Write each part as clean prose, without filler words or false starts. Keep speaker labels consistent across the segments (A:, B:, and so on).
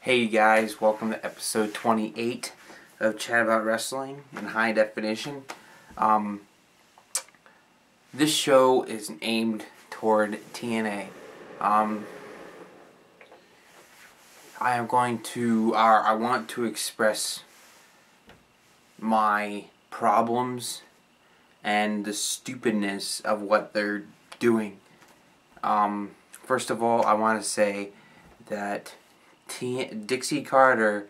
A: Hey you guys, welcome to episode 28 of Chat About Wrestling in High Definition. This show is aimed toward TNA. I want to express my problems and the stupidness of what they're doing. First of all, I want to say that Dixie Carter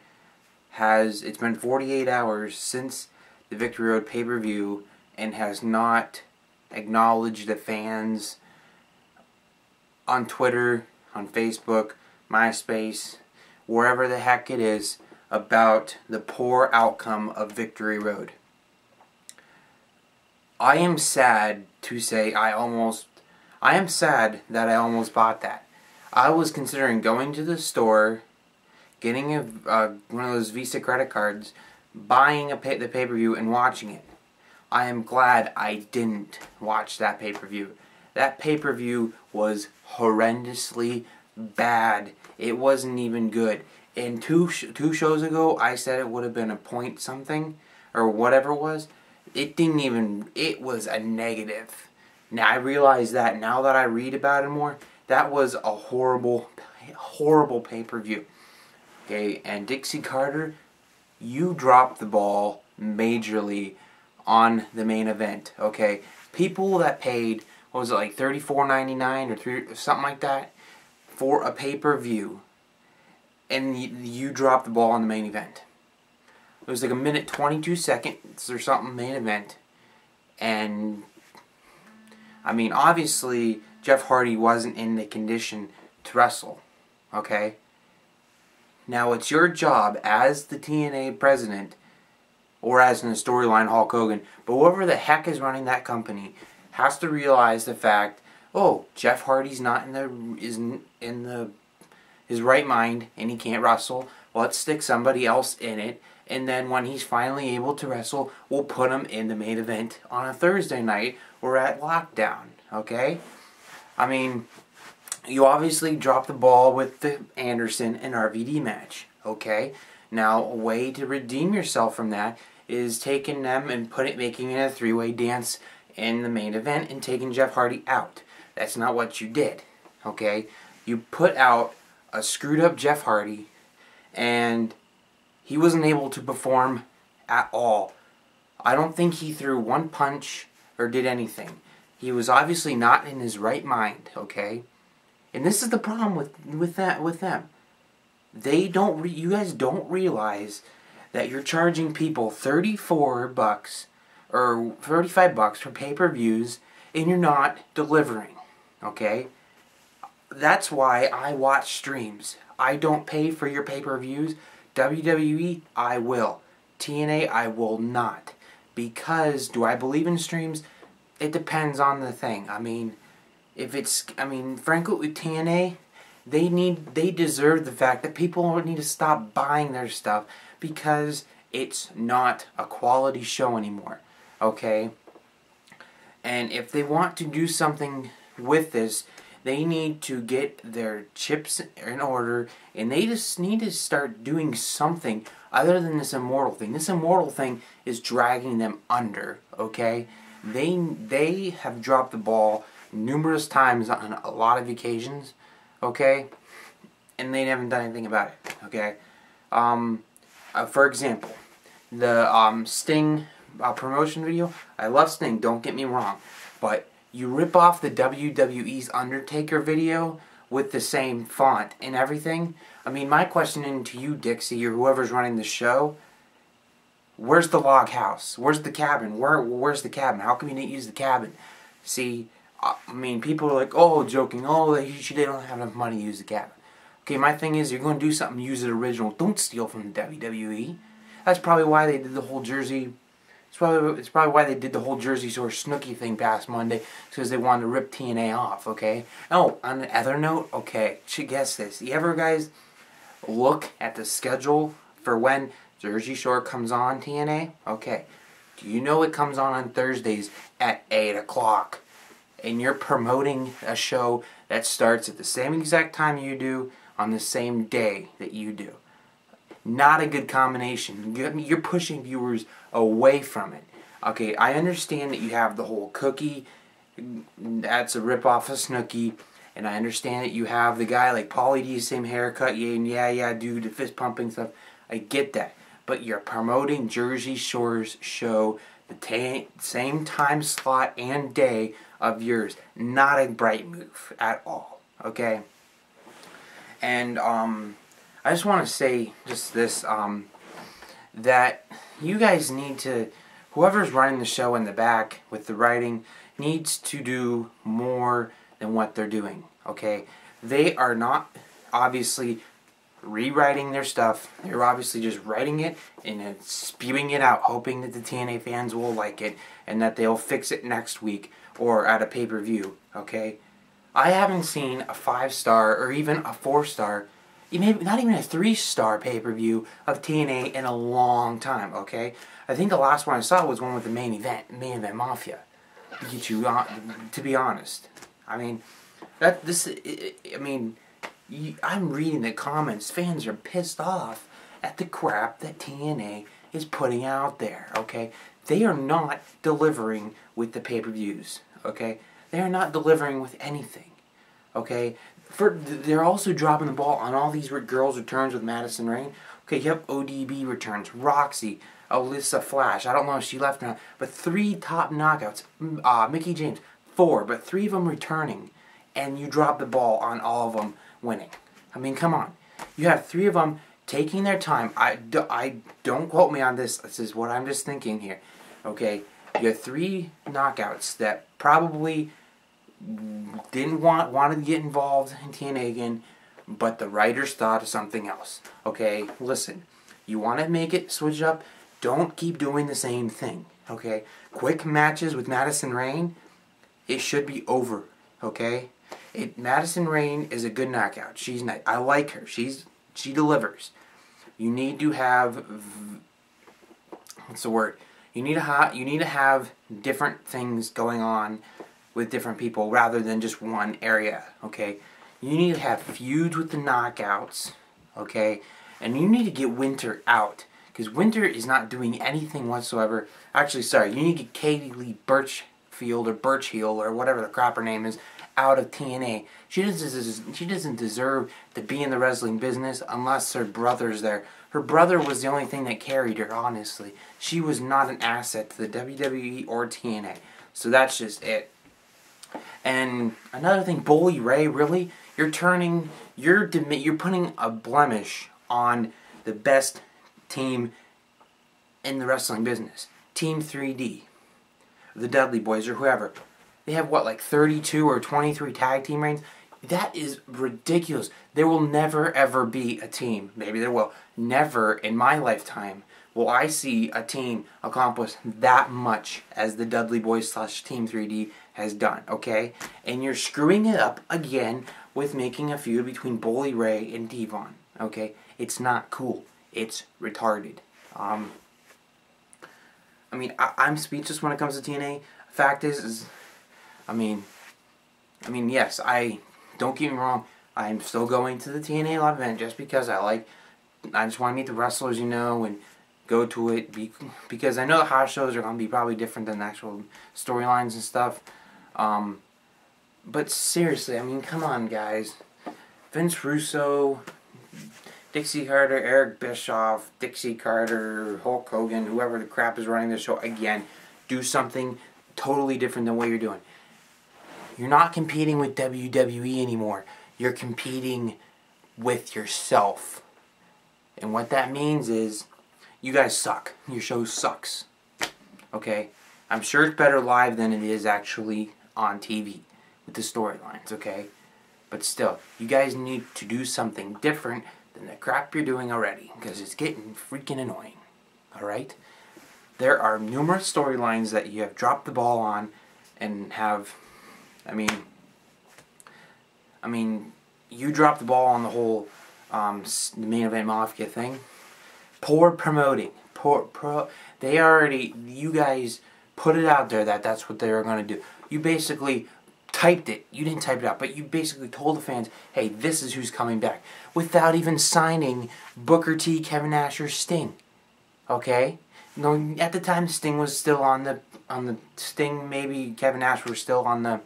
A: it's been 48 hours since the Victory Road pay-per-view and has not acknowledged the fans on Twitter, on Facebook, MySpace, wherever the heck it is, about the poor outcome of Victory Road. I am sad to say I am sad that I almost bought that. I was considering going to the store, getting one of those Visa credit cards, buying the pay-per-view and watching it. I am glad I didn't watch that pay-per-view. That pay-per-view was horrendously bad. It wasn't even good. And two shows ago, I said it would have been a point something, or whatever it was. It was a negative. Now I realize that now that I read about it more, that was a horrible pay-per-view. Okay, and Dixie Carter, you dropped the ball majorly on the main event. Okay, people that paid, what was it, like $34.99 or something like that for a pay-per-view, and you dropped the ball on the main event. It was like a minute 22 seconds or something main event, and I mean, obviously Jeff Hardy wasn't in the condition to wrestle. Okay. Now, it's your job as the TNA president, or as in the storyline Hulk Hogan, but whoever the heck is running that company has to realize the fact, Jeff Hardy's not in his right mind and he can't wrestle. Let's stick somebody else in it, and then when he's finally able to wrestle, we'll put him in the main event on a Thursday night or at Lockdown. Okay? I mean, you obviously dropped the ball with the Anderson and RVD match, okay? Now, a way to redeem yourself from that is taking them and making it a three-way dance in the main event and taking Jeff Hardy out. That's not what you did, okay? You put out a screwed-up Jeff Hardy, and he wasn't able to perform at all. I don't think he threw one punch or did anything. He was obviously not in his right mind, okay? And this is the problem with them. You guys don't realize that you're charging people $34 or $35 for pay-per-views and you're not delivering. Okay? That's why I watch streams. I don't pay for your pay-per-views. WWE, I will. TNA, I will not. Because do I believe in streams? It depends on the thing. Frankly, with TNA, they deserve the fact that people need to stop buying their stuff because it's not a quality show anymore. Okay? And if they want to do something with this, they need to get their chips in order, and they just need to start doing something other than this Immortal thing. This Immortal thing is dragging them under, okay? They have dropped the ball numerous times on a lot of occasions, okay? And they haven't done anything about it, okay? For example, the Sting promotion video, I love Sting, don't get me wrong, but you rip off the WWE's Undertaker video with the same font and everything. I mean, my question to you, Dixie, or whoever's running the show, where's the log house? Where's the cabin? Where's the cabin? How come you didn't use the cabin? See, people are like, joking, they don't have enough money to use the cabin. Okay, my thing is, you're going to do something, use it original. Don't steal from the WWE. That's probably why they did the whole Jersey. It's probably why they did the whole Jersey Shore Snooki thing past Monday, because they wanted to rip TNA off. Okay. Oh, on the other note, okay, guess this. You ever guys look at the schedule for when Jersey Shore comes on TNA? Okay. Do you know it comes on Thursdays at 8 o'clock? And you're promoting a show that starts at the same exact time you do on the same day that you do. Not a good combination. You're pushing viewers away from it. Okay, I understand that you have the whole cookie, that's a ripoff of Snooki, and I understand that you have the guy like Pauly D, same haircut, yeah, dude, the fist pumping stuff. I get that. But you're promoting Jersey Shore's show the same time slot and day of yours. Not a bright move at all. Okay? And I just want to say just this, that you guys need to, whoever's running the show in the back with the writing needs to do more than what they're doing. Okay? They are not obviously rewriting their stuff. They're obviously just writing it and then spewing it out, hoping that the TNA fans will like it and that they'll fix it next week or at a pay-per-view. Okay? I haven't seen a 5-star or even a 4-star, maybe not even a 3-star pay-per-view of TNA in a long time. Okay? I think the last one I saw was one with the main event Mafia. To be honest, I mean, I'm reading the comments. Fans are pissed off at the crap that TNA is putting out there, okay? They are not delivering with the pay-per-views, okay? They are not delivering with anything, okay? They're also dropping the ball on all these girls' returns with Madison Rayne. Okay, you have ODB returns, Roxy, Alyssa Flash. I don't know if she left or not, but 3 top knockouts. Mickie James, 4, but 3 of them returning, and you drop the ball on all of them winning. I mean, come on. You have 3 of them taking their time. I don't quote me on this. This is what I'm just thinking here. Okay, you have 3 knockouts that probably didn't want to get involved in TNA again, but the writers thought of something else. Okay, listen. You want to make it switch up? Don't keep doing the same thing. Okay, quick matches with Madison Rayne. It should be over. Okay. Madison Rayne is a good knockout. She's nice. I like her. She delivers. You need to have, what's the word? You need to have different things going on with different people rather than just one area. Okay, you need to have feuds with the knockouts. Okay, and you need to get Winter out because Winter is not doing anything whatsoever. Actually, sorry, you need to get Katie Lee Birchfield or Birchhill or whatever the crap her name is out of TNA. She doesn't deserve to be in the wrestling business unless her brother's there. Her brother was the only thing that carried her, honestly. She was not an asset to the WWE or TNA. So that's just it. And another thing, Bully Ray, really? You're putting a blemish on the best team in the wrestling business. Team 3D. The Dudley Boys or whoever. They have, what, like 32 or 23 tag team reigns? That is ridiculous. There will never, ever be a team. Maybe there will. Never in my lifetime will I see a team accomplish that much as the Dudley Boys / Team 3D has done, okay? And you're screwing it up again with making a feud between Bully Ray and Devon, okay? It's not cool. It's retarded. I'm speechless when it comes to TNA. Fact is yes, don't get me wrong, I'm still going to the TNA live event just because I just want to meet the wrestlers, and go to it because I know the house shows are going to be probably different than the actual storylines and stuff. But seriously, come on, guys. Vince Russo, Dixie Carter, Eric Bischoff, Dixie Carter, Hulk Hogan, whoever the crap is running the show, again, do something totally different than what you're doing. You're not competing with WWE anymore. You're competing with yourself. And what that means is, you guys suck. Your show sucks. Okay? I'm sure it's better live than it is actually on TV with the storylines, okay? But still, you guys need to do something different than the crap you're doing already, because it's getting freaking annoying. Alright? There are numerous storylines that you have dropped the ball on and have... you dropped the ball on the whole the main event Mafia thing. Poor promoting. You guys put it out there that that's what they were going to do. You basically typed it. You didn't type it out, but you basically told the fans, hey, this is who's coming back, without even signing Booker T, Kevin Nash, or Sting. Okay? No, at the time Sting was still on the Sting, maybe Kevin Nash were still on the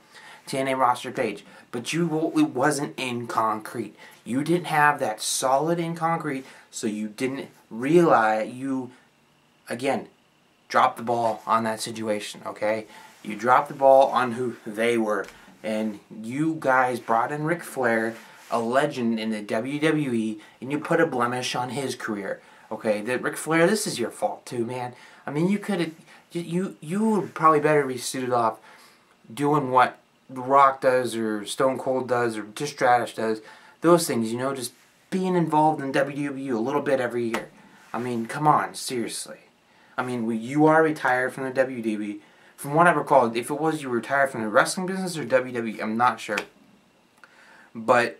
A: TNA roster page, but it wasn't in concrete. You didn't have that solid in concrete, so you didn't realize again, dropped the ball on that situation, okay? You dropped the ball on who they were, and you guys brought in Ric Flair, a legend in the WWE, and you put a blemish on his career. Okay, that Ric Flair, this is your fault too, man. I mean, you could have, you would probably better be suited off doing what The Rock does, or Stone Cold does, or Trish Stratus does. Those things, you know, just being involved in WWE a little bit every year. I mean, come on, seriously. I mean, you are retired from the WWE. From what I recall, if it was you retired from the wrestling business or WWE, I'm not sure. But,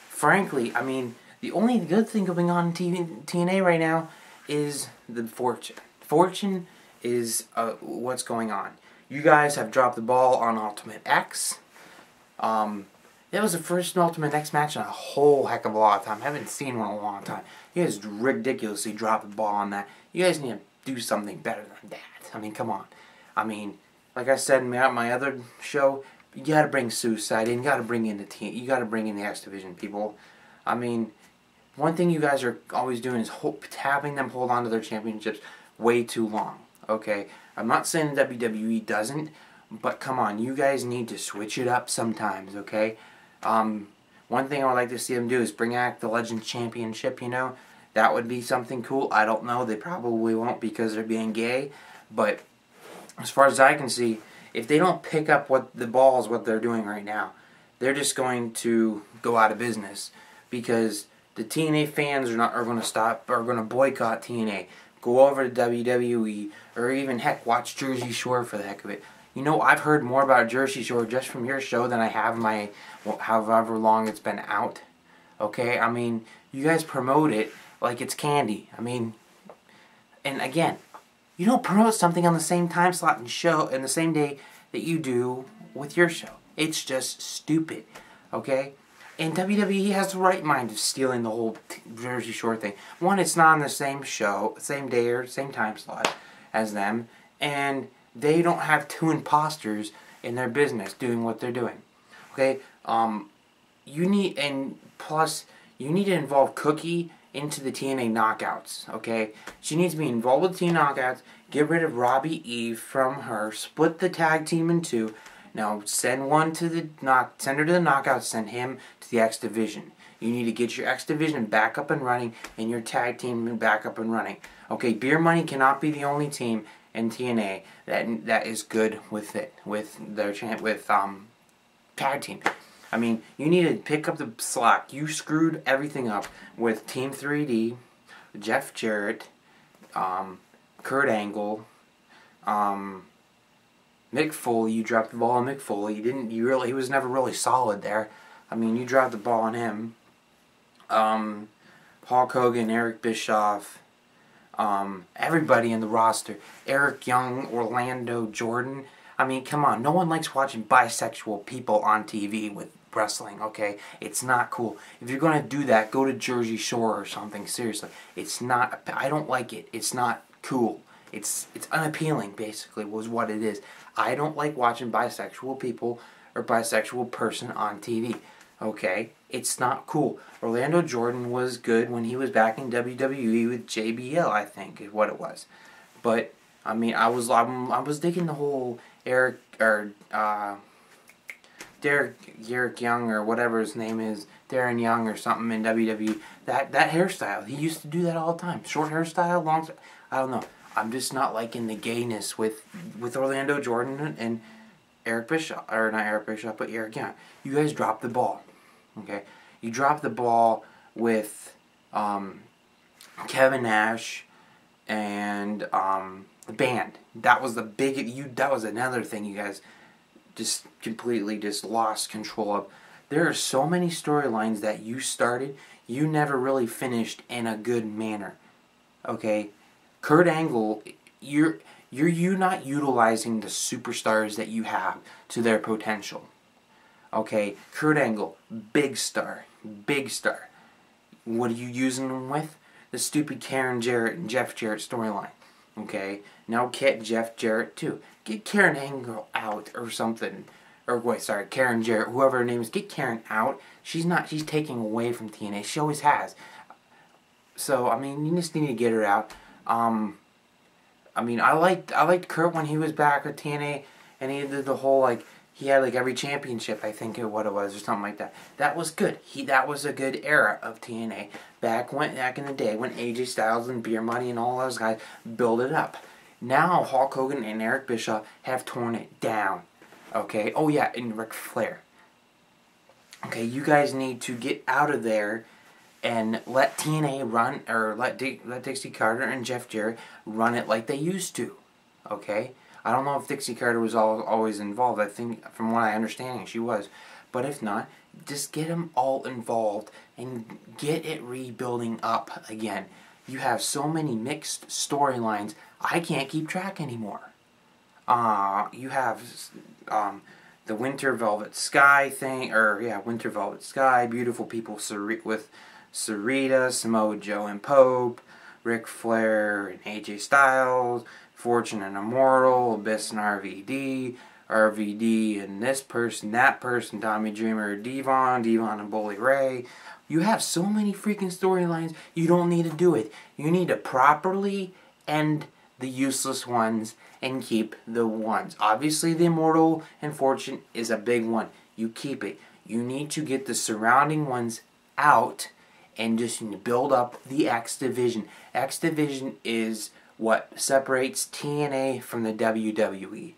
A: frankly, I mean, the only good thing going on in TNA right now is the Fortune. Fortune is what's going on. You guys have dropped the ball on Ultimate X. It was the first Ultimate X match in a whole heck of a lot of time. I haven't seen one in a long time. You guys ridiculously dropped the ball on that. You guys need to do something better than that. I mean, come on. I mean, like I said in my other show, you got to bring Suicide in. You got to bring in the team. You got to bring in the X Division people. I mean, one thing you guys are always doing is having them hold on to their championships way too long. Okay, I'm not saying WWE doesn't, but come on, you guys need to switch it up sometimes. Okay, one thing I would like to see them do is bring back the Legends Championship. You know, that would be something cool. I don't know. They probably won't because they're being gay. But as far as I can see, if they don't pick up what they're doing right now, they're just going to go out of business, because the TNA fans are going to boycott TNA, go over to WWE, or even heck watch Jersey Shore for the heck of it. You know, I've heard more about Jersey Shore just from your show than I have however long it's been out. Okay, I mean, you guys promote it like it's candy. I mean, and again, you don't promote something on the same time slot and show in the same day that you do with your show. It's just stupid, okay? And WWE has the right mind of stealing the whole Jersey Shore thing. One, it's not on the same show, same day or same time slot as them, and they don't have two imposters in their business doing what they're doing. Okay? You need to involve Cookie into the TNA knockouts, okay? She needs to be involved with TNA knockouts, get rid of Robbie Eve from her, split the tag team in two. Now send her to the knockouts, send him to the X Division. You need to get your X Division back up and running and your tag team back up and running. Okay, Beer Money cannot be the only team in TNA that is good with tag team. I mean, you need to pick up the slack. You screwed everything up with Team 3D, Jeff Jarrett, Kurt Angle, Mick Foley. You dropped the ball on Mick Foley. He was never really solid there. I mean, you dropped the ball on him. Hulk Hogan, Eric Bischoff, everybody in the roster. Eric Young, Orlando Jordan. I mean, come on. No one likes watching bisexual people on TV with wrestling, okay? It's not cool. If you're going to do that, go to Jersey Shore or something. Seriously. It's not... I don't like it. It's not cool. It's unappealing, basically, was what it is. I don't like watching bisexual people or bisexual person on TV, okay? It's not cool. Orlando Jordan was good when he was back in WWE with JBL, I think, is what it was. But, I mean, I was digging the whole Derek Young, or whatever his name is, Darren Young or something in WWE. That hairstyle, he used to do that all the time. Short hairstyle, long, I don't know. I'm just not liking the gayness with Orlando Jordan and Eric Bischoff, or not Eric Bischoff, but Eric Young. You guys dropped the ball, okay? You dropped the ball with Kevin Nash and the band. That was that was another thing you guys just completely just lost control of. There are so many storylines that you started, you never really finished in a good manner. Okay? Kurt Angle, you're not utilizing the superstars that you have to their potential. Okay, Kurt Angle, big star, big star. What are you using them with? The stupid Karen Jarrett and Jeff Jarrett storyline. Okay, now get Jeff Jarrett too. Get Karen Angle out or something. Or wait, sorry, Karen Jarrett, whoever her name is, get Karen out. She's taking away from TNA. She always has. So, I mean, you just need to get her out. I mean, I liked Kurt when he was back with TNA, and he did the whole, like, he had, like, every championship, I think what it was, or something like that. That was good. That was a good era of TNA. Back in the day when AJ Styles and Beer Money and all those guys built it up. Now, Hulk Hogan and Eric Bischoff have torn it down. Okay? Oh, yeah, and Ric Flair. Okay, you guys need to get out of there and let TNA run, or let Dixie Carter and Jeff Jarrett run it like they used to. Okay? I don't know if Dixie Carter was always involved. I think, from what I understand, she was. But if not, just get them all involved and get it rebuilding up again. You have so many mixed storylines, I can't keep track anymore. You have the Winter Velvet Sky thing, Winter Velvet Sky, Beautiful People with Sarita, Samoa Joe and Pope, Ric Flair and AJ Styles, Fortune and Immortal, Abyss and RVD and this person, that person, Tommy Dreamer, Devon and Bully Ray. You have so many freaking storylines, you don't need to do it. You need to properly end the useless ones and keep the ones. Obviously, the Immortal and Fortune is a big one. You keep it. You need to get the surrounding ones out and just build up the X Division. X Division is what separates TNA from the WWE.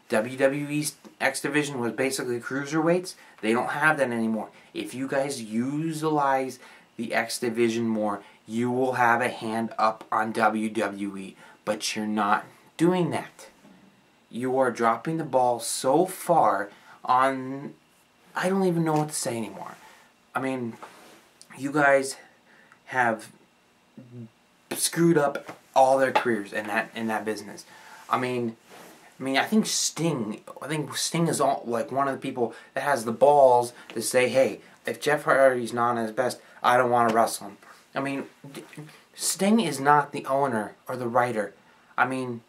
A: WWE's X Division was basically cruiserweights. They don't have that anymore. If you guys utilize the X Division more, you will have a hand up on WWE. But you're not doing that. You are dropping the ball so far on... I don't even know what to say anymore. I mean, you guys have screwed up all their careers in that business. I mean, I think Sting is like one of the people that has the balls to say, hey, if Jeff Hardy's not at his best, I don't want to wrestle him. I mean, Sting is not the owner or the writer. I mean,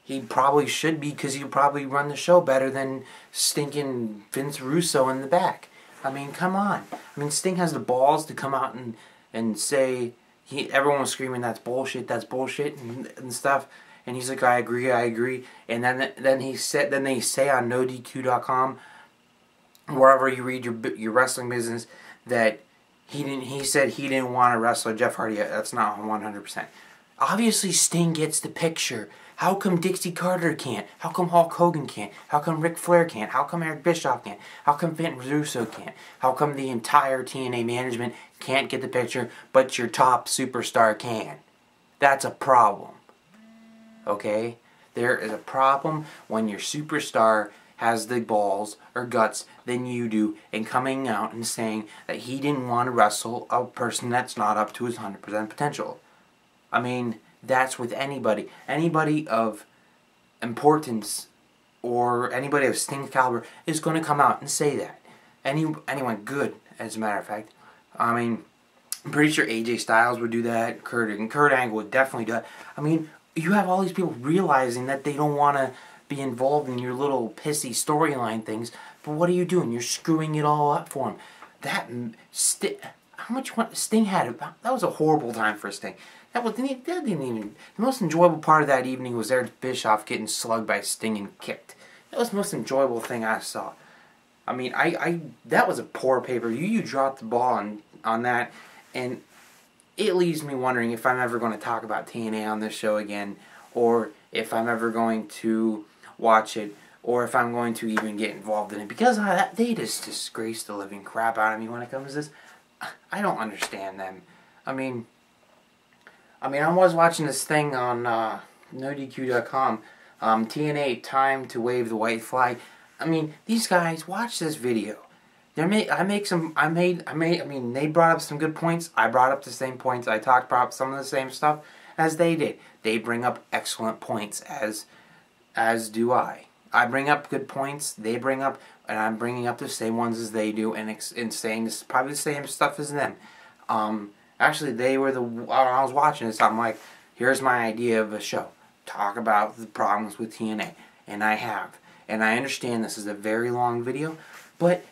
A: he probably should be, because he'll probably run the show better than stinking Vince Russo in the back. I mean, come on. I mean, Sting has the balls to come out and say, everyone was screaming, that's bullshit, and stuff. And he's like, I agree. And then they say on NoDQ.com, wherever you read your wrestling business, that he said he didn't want to wrestle Jeff Hardy. That's not 100%. Obviously, Sting gets the picture. How come Dixie Carter can't? How come Hulk Hogan can't? How come Ric Flair can't? How come Eric Bischoff can't? How come Vince Russo can't? How come the entire TNA management can't get the picture, but your top superstar can? That's a problem. Okay? There is a problem when your superstar has the balls or guts than you do, and coming out and saying that he didn't want to wrestle a person that's not up to his 100% potential. I mean, that's with anybody. Anybody of importance or anybody of Sting's caliber is going to come out and say that. Anyone good, as a matter of fact. I mean, I'm pretty sure AJ Styles would do that. Kurt Angle would definitely do that. I mean, you have all these people realizing that they don't want to be involved in your little pissy storyline things. But what are you doing? You're screwing it all up for them. How much Sting had? That was a horrible time for Sting. That didn't even... The most enjoyable part of that evening was Eric Bischoff getting slugged by Sting and kicked. That was the most enjoyable thing I saw. I mean, that was a poor pay-per-view. You dropped the ball on that, and it leaves me wondering if I'm ever going to talk about TNA on this show again, or if I'm ever going to watch it, or if I'm going to even get involved in it, because they just disgrace the living crap out of me when it comes to this. I don't understand them. I mean, I was watching this thing on NoDQ.com, TNA Time to Wave the White Flag. I mean, these guys, watch this video. They brought up some good points. I brought up the same points. I talked about some of the same stuff as they did. They bring up excellent points as as do I. I bring up good points, they bring up, and I'm bringing up the same ones as they do, and saying this probably the same stuff as them. Actually, they were when I was watching this, I'm like, here's my idea of a show. Talk about the problems with TNA. And I have. And I understand this is a very long video, but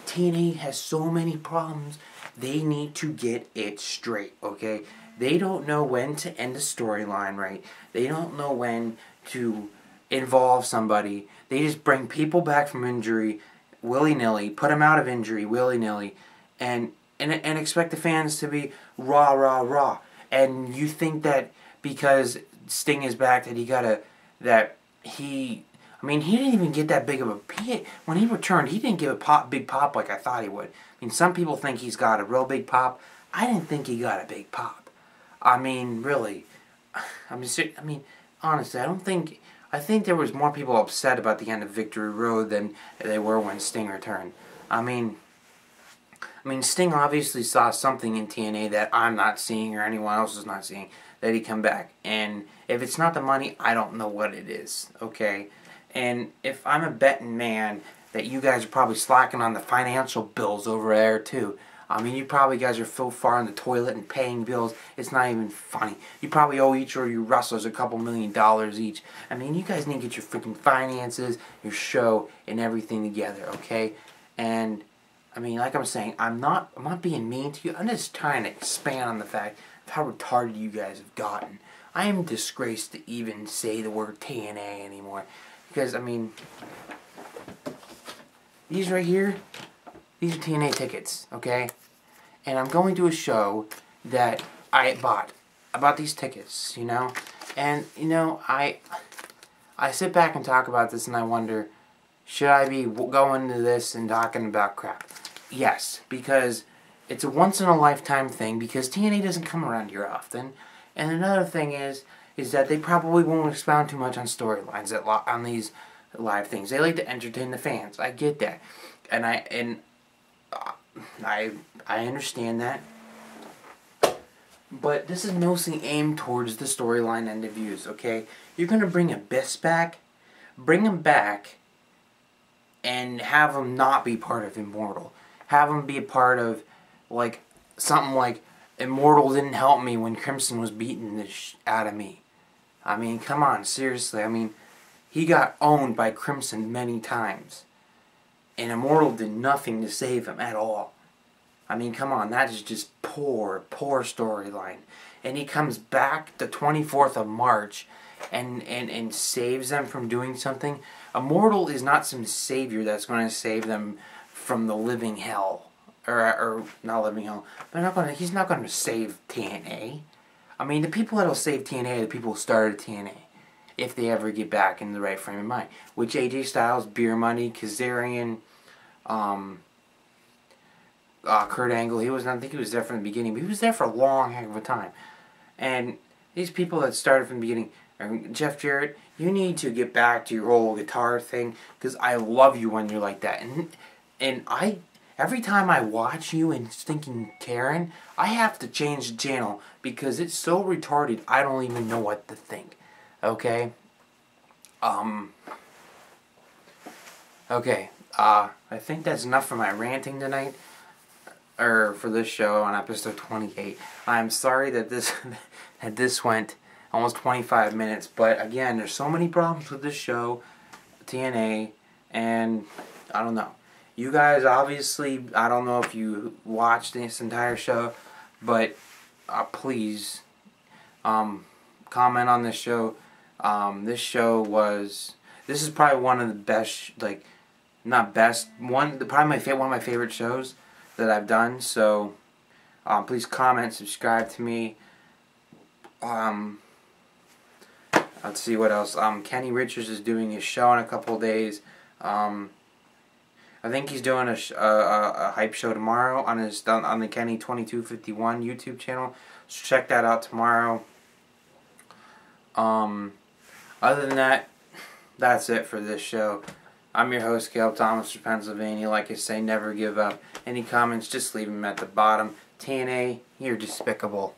A: TNA has so many problems. They need to get it straight, okay? They don't know when to end a storyline right. They don't know when to involve somebody. They just bring people back from injury willy-nilly, put them out of injury willy-nilly, and expect the fans to be rah, rah, rah. And you think that because Sting is back that he didn't even get that big of a... When he returned, he didn't give a big pop like I thought he would. I mean, some people think he's got a real big pop. I didn't think he got a big pop. I mean, really. Honestly, I think there was more people upset about the end of Victory Road than they were when Sting returned. I mean, Sting obviously saw something in TNA that I'm not seeing or anyone else is not seeing, that he come back. And if it's not the money, I don't know what it is, okay? And if I'm a betting man, that you guys are probably slacking on the financial bills over there too. I mean, you probably guys are so far in the toilet and paying bills, it's not even funny. You probably owe each of your wrestlers a couple $1 million each. I mean, you guys need to get your freaking finances, your show, and everything together, okay? And, I mean, like I'm saying, I'm not being mean to you. I'm just trying to expand on the fact of how retarded you guys have gotten. I am disgraced to even say the word TNA anymore. Because, I mean, these right here, these are TNA tickets, okay? And I'm going to a show that I bought. I bought these tickets, you know? And, you know, I sit back and talk about this and I wonder, should I be going to this and talking about crap? Yes, because it's a once-in-a-lifetime thing, because TNA doesn't come around here often. And another thing is that they probably won't expound too much on storylines on these live things. They like to entertain the fans. I get that. And I understand that. But this is mostly aimed towards the storyline end of views, okay? You're going to bring Abyss back. Bring him back and have him not be part of Immortal. Have him be a part of, like, something like Immortal didn't help me when Crimson was beating the out of me. I mean, come on, seriously. I mean, he got owned by Crimson many times. And Immortal did nothing to save him at all. I mean, come on, that is just poor storyline. And he comes back the 24th of March and saves them from doing something. Immortal is not some savior that's going to save them from the living hell. Or not living hell. But he's not going to save TNA. I mean, the people that will save TNA are the people who started TNA. If they ever get back in the right frame of mind. Which AJ Styles, Beer Money, Kazarian, Kurt Angle, I don't think he was there from the beginning, but he was there for a long heck of a time. And these people that started from the beginning, Jeff Jarrett, you need to get back to your whole guitar thing, because I love you when you're like that. And every time I watch you and Stinking Karen, I have to change the channel, because it's so retarded, I don't even know what to think. Okay? Okay, I think that's enough for my ranting tonight, or for this show on episode 28. I'm sorry that this went almost 25 minutes, but again, there's so many problems with this show, TNA, and I don't know. You guys obviously, I don't know if you watched this entire show, but please comment on this show. This is probably one of the best, probably one of my favorite shows that I've done. So please comment, subscribe to me. Let's see what else. Kenny Richards is doing his show in a couple days. I think he's doing a hype show tomorrow on the Kenny 2251 YouTube channel. So check that out tomorrow. Other than that, that's it for this show. I'm your host, Caleb Thomas from Pennsylvania. Like I say, never give up. Any comments, just leave them at the bottom. TNA, you're despicable.